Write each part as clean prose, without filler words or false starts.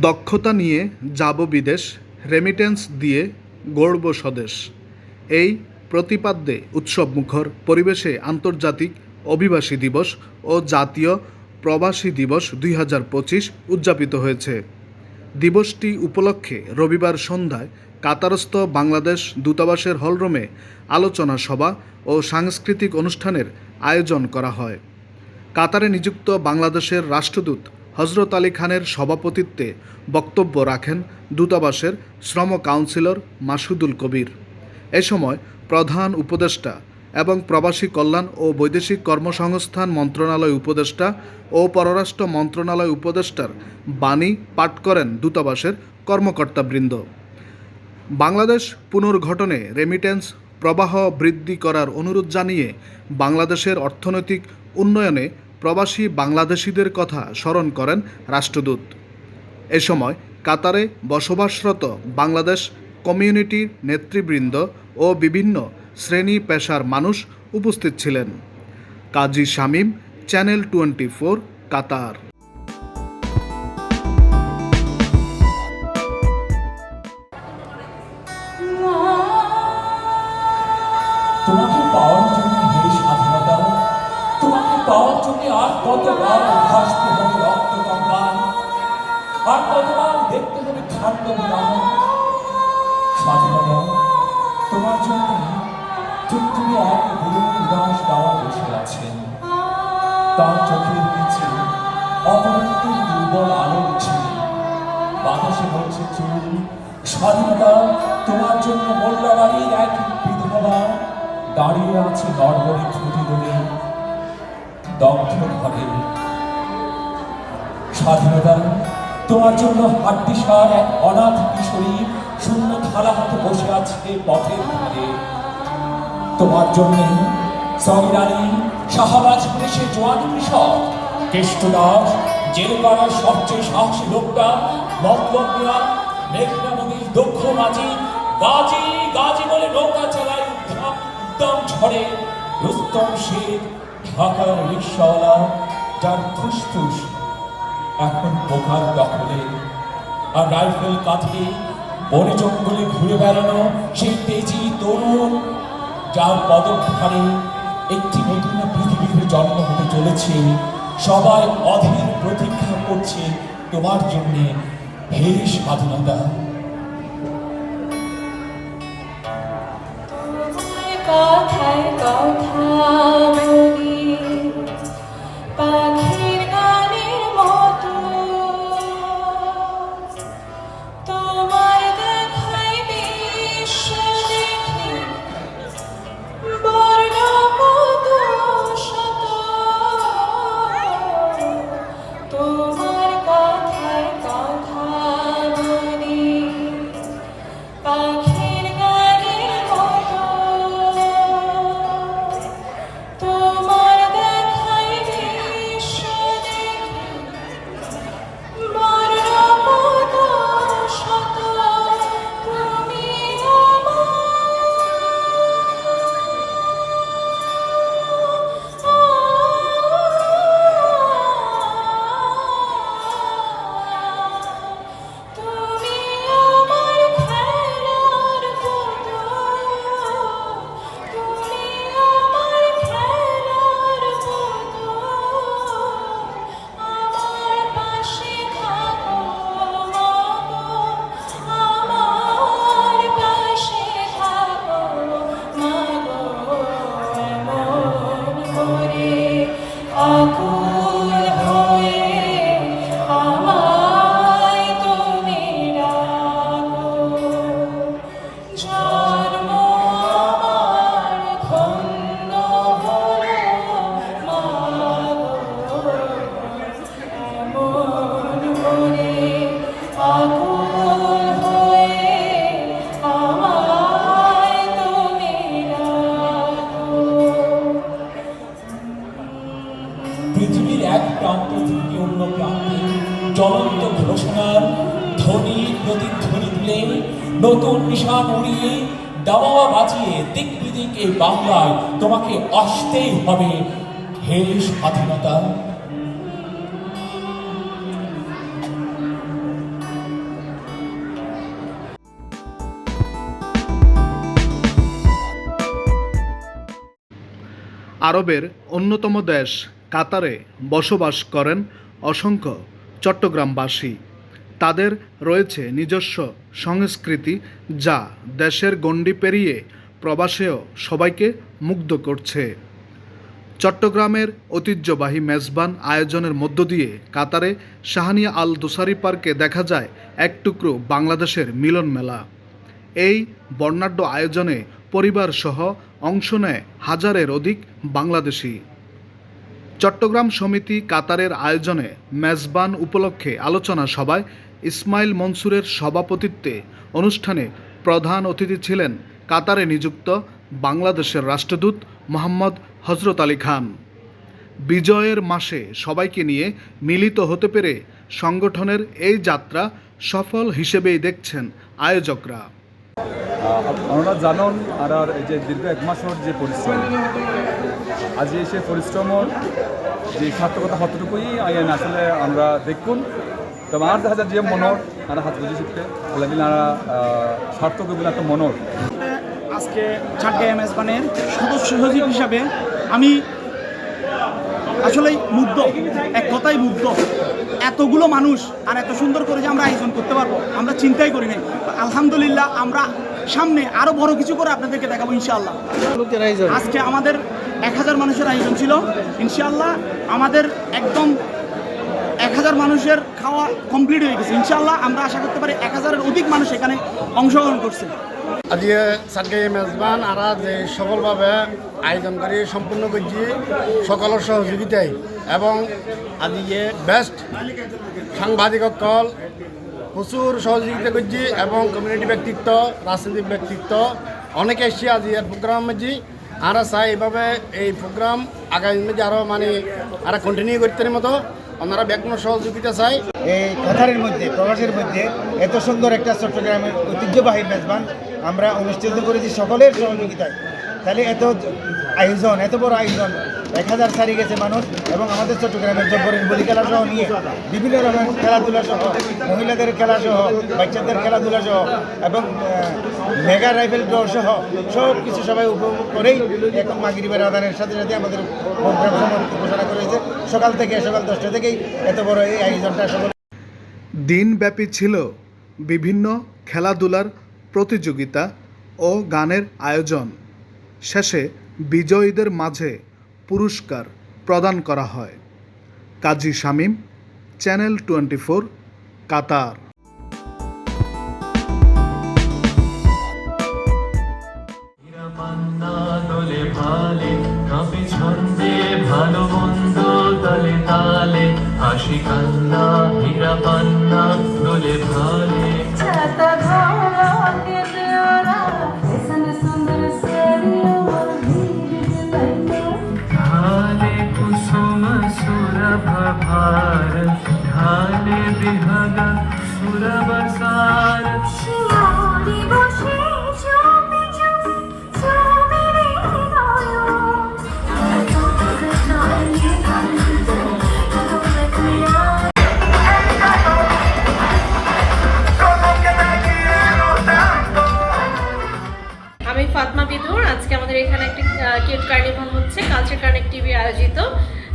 দক্ষতা নিয়ে যাব বিদেশ, রেমিটেন্স দিয়ে গড়ব স্বদেশ। এই প্রতিপাদ্যে উৎসবমুখর পরিবেশে আন্তর্জাতিক অভিবাসী দিবস ও জাতীয় প্রবাসী দিবস 2025 উদযাপিত হয়েছে। দিবসটি উপলক্ষে রবিবার সন্ধ্যায় কাতারস্থ বাংলাদেশ দূতাবাসের হলরুমে আলোচনা সভা ও সাংস্কৃতিক অনুষ্ঠানের আয়োজন করা হয়। কাতারে নিযুক্ত বাংলাদেশের রাষ্ট্রদূত হজরত আলী খানের সভাপতিত্বে বক্তব্য রাখেন দূতাবাসের শ্রম কাউন্সিলর মাসুদুল কবির। এ সময় প্রধান উপদেষ্টা এবং প্রবাসী কল্যাণ ও বৈদেশিক কর্মসংস্থান মন্ত্রণালয় উপদেষ্টা ও পররাষ্ট্র মন্ত্রণালয় উপদেষ্টার বাণী পাঠ করেন দূতাবাসের কর্মকর্তাবৃন্দ। বাংলাদেশ পুনর্গঠনে রেমিটেন্স প্রবাহ বৃদ্ধি করার অনুরোধ জানিয়ে বাংলাদেশের অর্থনৈতিক উন্নয়নে প্রবাসী বাংলাদেশিদের কথা স্মরণ করেন রাষ্ট্রদূত। এ সময় কাতারে বসবাসরত বাংলাদেশ কমিউনিটির নেতৃবৃন্দ ও বিভিন্ন শ্রেণী পেশার মানুষ উপস্থিত ছিলেন। কাজী শামীম, চ্যানেল 24, কাতার। তোমাকে পাওয়ার জন্য হে স্বাধীনতা, তোমাকে পাওয়ার জন্য আর কতবার ভাসতে হবে রক্ত গঙ্গায়, আর কতবার দেখতে হবে ঠান্ডা বিরাম। স্বাধীনতা তোমার জন্য ঠিক তুমি এক বুড়ো উদাস দাওয়া বসে আছেন, তার চোখের নিচে অপরান্তের দুর্বল আলো উঠছে, বাতাসে বলছে চুল। স্বাধীনতা তোমার জন্য মোল্লাবাড়ির এক বিধবা দাঁড়িয়ে আছে নড়বড়ে ছুটি ধরে দগ্ধ ঘরে। স্বাধীনতা তোমার জন্য হাড্ডিসার এক অনাথ কিশোরী শূন্য থালা হাতে বসে আছে পথের ধারে। তোমার জন্য সমিরানি শাহবাজ পুলিশে জোয়ান কৃষক কেষ্টদাস জেলপাড়ার সবচেয়ে সাহসী লোকটা মতলব মিয়া মেঘনা নদীর দক্ষ মাঝি গাজী গাজী বলে নৌকা চালায় উদ্যম ঝড়ে রুস্তম শেখ ঢাকার রিক্সাওয়ালা যার ফুসফুস এখন পোকার দখলে, আর রাইফেল কাঁধে বনে জঙ্গলে ঘুরে বেড়ানো সেই তেজি তরুণ যার পদভারে একটি নতুন পৃথিবীর জন্ম হতে চলেছে। সবাই অধীর প্রতীক্ষা করছে তোমার জন্য হে স্বাধীনতা। কথায় কথা বলি পাখির গানের মতো, তোমার দেখায় বিশ্ব দেখি বর্ণপদ শত। তোমার কথায় কথা বলি পাখির গানের মতো, তোমার দেখায় বিশ্ব দেখি বর্ণপদ শত। তুমি তুমি আমার খেলার পুতুল, তুমি আমার খেলার পুতুল, আমার পাশে থাকো মাগো, আমার পাশে থাকো মাগো, এমন করে আকুল হয়ে আমায় তুমি ডাকো। জন্ম আমার ধন্য হলো মাগো, এমন করে আকুল হয়ে আমায় তুমি ডাকো। পৃথিবীর এক প্রান্ত থেকে অন্য প্রান্তে জ্বলন্ত ঘোষণার ধ্বনি প্রতিধ্বনি তুলে নতুন নিশান উড়িয়ে দাওয়া বাজিয়ে দিক বিদিক এই বাংলায় তোমাকে আসতেই হবে হে স্বাধীনতা। আরবের অন্যতম দেশ কাতারে বসবাস করেন অসংখ্য চট্টগ্রামবাসী। তাদের রয়েছে নিজস্ব সংস্কৃতি, যা দেশের গণ্ডি পেরিয়ে প্রবাসেও সবাইকে মুগ্ধ করছে। চট্টগ্রামের ঐতিহ্যবাহী মেজবান আয়োজনের মধ্য দিয়ে কাতারে শাহানিয়া আল দোসারি পার্কে দেখা যায় এক টুকরো বাংলাদেশের মিলন মেলা। এই বর্ণাঢ্য আয়োজনে পরিবারসহ অংশ নেয় হাজারের অধিক বাংলাদেশি। চট্টগ্রাম সমিতি কাতারের আয়োজনে মেজবান উপলক্ষে আলোচনা সভায় ইসমাইল মনসুরের সভাপতিত্বে অনুষ্ঠানে প্রধান অতিথি ছিলেন কাতারে নিযুক্ত বাংলাদেশের রাষ্ট্রদূত মোহাম্মদ হজরত আলী খান। বিজয়ের মাসে সবাইকে নিয়ে মিলিত হতে পেরে সংগঠনের এই যাত্রা সফল হিসেবেই দেখছেন আয়োজকরা। আপনারা জানেন আর এই যে দীর্ঘ এক মাসের যে পরিশ্রম, আজ সে পরিশ্রমের যে সার্থকতা কতটুকুই আইন আসলে আমরা দেখুন। তবে আর দেখা যায় যে মনর আর হাত বুঝে শিখতে আর সার্থক একটা মনর। আজকে চাটগাঁও মেজবানের সদস্য সচিব হিসাবে আমি আসলেই মুগ্ধ, এক কথাই মুগ্ধ। এতগুলো মানুষ আর এত সুন্দর করে যে আমরা আয়োজন করতে পারবো আমরা চিন্তাই করি নাই। আলহামদুলিল্লাহ, আমরা সামনে আরো বড় কিছু করে আপনাদেরকে দেখাবো ইনশাআল্লাহ। আজকে আমাদের 1000 মানুষের আয়োজন ছিল, ইনশাআল্লাহ আমাদের একদম 1000 মানুষের খাওয়া কমপ্লিট হয়ে গেছে। ইনশাআল্লাহ আমরা আশা করতে পারি 1000-এর অধিক মানুষ এখানে অংশগ্রহণ করছে। আজকে চাটগাঁও মেজবান আর যে সফলভাবে আয়োজন করে সম্পূর্ণ করছি সকলের সহযোগিতায়, এবং আজকে বেস্ট সাংবাদিকসকল প্রচুর সহযোগিতা করছি, এবং কমিউনিটি ব্যক্তিত্ব, রাজনৈতিক ব্যক্তিত্ব অনেকে এসে আজ এর প্রোগ্রাম মাঝি। আমরা চাই এইভাবে এই প্রোগ্রাম আগামী মাঝে আরও আর কন্টিনিউ করতে মতো ওনারা ব্যাকরণ সহযোগিতা চাই। এই কাতারের মধ্যে, প্রবাসের মধ্যে এত সুন্দর একটা চট্টগ্রামের ঐতিহ্যবাহী মেজবান আমরা অনুষ্ঠিত করেছি সকলের সহযোগিতায়। তাহলে এত আয়োজন, এত বড় আয়োজন, 1000 সারি গেছে মানুষ, এবং আমাদের চট্টগ্রামের জব্বরের বলি খেলা সহ নিয়ে বিভিন্ন রকমের খেলাধুলা সহ, মহিলাদের খেলা সহ, বাচ্চাদের খেলাধুলা সহ, এবং মেগা রাইফেল ড্র সহ সব কিছু সবাই উপভোগ করেই এখন মাগরিবের আদানের সাথে সাথে আমাদের প্রোগ্রাম সমাপ্তি ঘোষণা করেছে। সকাল 10টা থেকেই এত বড় এই আয়োজনটা সকল দিনব্যাপী ছিল বিভিন্ন খেলাধুলার প্রতিযোগিতা ও গানের আয়োজন। শেষে বিজয়ীদের মাঝে পুরস্কার প্রদান করা হয়। কাজী শামীম, চ্যানেল 24, কাতার। ভালো মন্দ তালে তালে হাসি কান্না হীরা পান্না দোলে ভালে छाता घोड़ा के प्यारा ऐसा सुंदर सेरी और भीड़ बैठो ढाले कुसुम सुरभ भार ढाले बिहगा सुरबसार शिवारी बसे चुपे चुपे चुपे रे गयो আমি ফাতমা বিদুর। আজকে আমাদের এখানে একটা কিউট কার্নিভাল হচ্ছে, কালচার কানেক্ট টিভি আয়োজিত।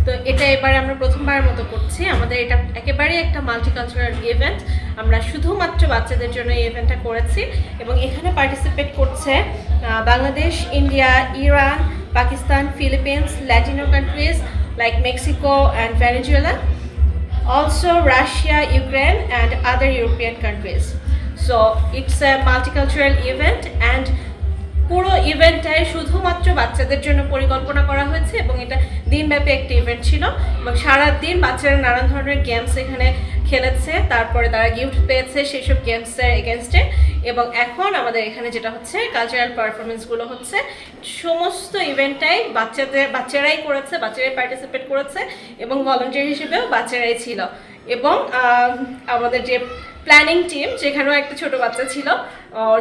তো এটা এবারে আমরা প্রথমবারের মতো করছি। আমাদের এটা একেবারেই একটা মাল্টিকালচারাল ইভেন্ট। আমরা শুধুমাত্র বাচ্চাদের জন্য এই ইভেন্টটা করেছি, এবং এখানে পার্টিসিপেট করছে Bangladesh, India, Iran, Pakistan, Philippines, Latino countries like Mexico and Venezuela, also Russia, Ukraine and other European countries. So it's a multicultural event, and পুরো ইভেন্টটাই শুধুমাত্র বাচ্চাদের জন্য পরিকল্পনা করা হয়েছে, এবং এটা দিনব্যাপী একটা ইভেন্ট ছিল, এবং সারাদিন বাচ্চারা নানান ধরনের গেমস এখানে খেলেছে, তারপরে তারা গিফট পেয়েছে সেসব গেমসের এগেনস্টে। এবং এখন আমাদের এখানে যেটা হচ্ছে কালচারাল পারফরমেন্সগুলো হচ্ছে, সমস্ত ইভেন্টটাই বাচ্চারাই করেছে, বাচ্চারাই পার্টিসিপেট করেছে, এবং ভলান্টিয়ার হিসেবেও বাচ্চারাই ছিল। এবং আমাদের যে প্ল্যানিং টিম, যেখানেও একটা ছোট বাচ্চা ছিল,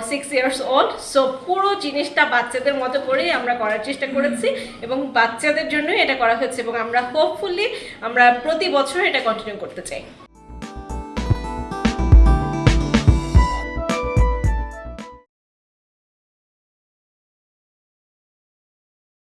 6 years old। সো পুরো জিনিসটা বাচ্চাদের মতো করেই আমরা করার চেষ্টা করেছি, এবং বাচ্চাদের জন্যই এটা করা হয়েছে, এবং আমরা হোপফুলি আমরা প্রতি বছর এটা কন্টিনিউ করতে চাই।